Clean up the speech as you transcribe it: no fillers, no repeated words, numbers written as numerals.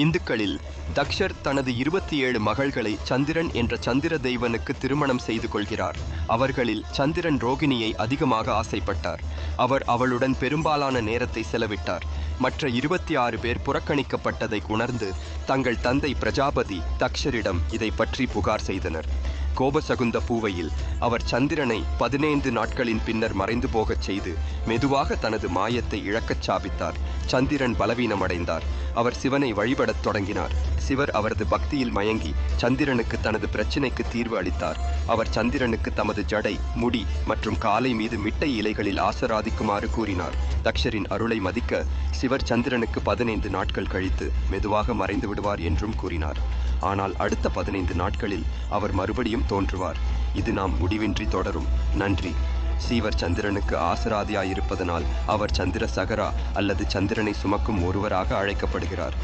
இந்துக்களில் தக்ஷர் தனது 27 மகள்களை சந்திரன் என்ற சந்திர தெய்வனுக்கு திருமணம் செய்து கொள்கிறார். அவர்களில் சந்திரன் ரோகிணியை அதிகமாக ஆசைப்பட்டார். அவர் அவளுடன் பெரும்பாலான நேரத்தை செலவிட்டார். மற்ற 26 பேர் புறக்கணிக்கப்பட்டதை உணர்ந்து தங்கள் தந்தை பிரஜாபதி தக்ஷரிடம் இதை பற்றி புகார் செய்தனர். கோபசகுந்த பூவையில் அவர் சந்திரனை 15 நாட்களின் பின்னர் மறைந்து போகச் செய்து மெதுவாக தனது மாயத்தை இழக்கச் சாபித்தார். சந்திரன் பலவீனமடைந்தார். அவர் சிவனை வழிபடத் தொடங்கினார். சிவர் அவரது பக்தியில் மயங்கி சந்திரனுக்கு தனது பிரச்சினைக்கு தீர்வு அளித்தார். அவர் சந்திரனுக்கு தமது ஜடை, முடி மற்றும் காலை மீது மிட்டை இலைகளில் ஆசராதிக்குமாறு கூறினார். தக்ஷரின் அருளை மதிக்க சிவர் சந்திரனுக்கு 15 நாட்கள் கழித்து மெதுவாக மறைந்து விடுவார் என்றும் கூறினார். ஆனால் அடுத்த 15 நாட்களில் அவர் மறுபடியும் தோன்றுவார். இது நாம் முடிவின்றி தொடரும். நன்றி. சீவர் சந்திரனுக்கு ஆசராதியாயிருப்பதனால் அவர் சந்திர சகரா அல்லது சந்திரனை சுமக்கும் ஒருவராக அழைக்கப்படுகிறார்.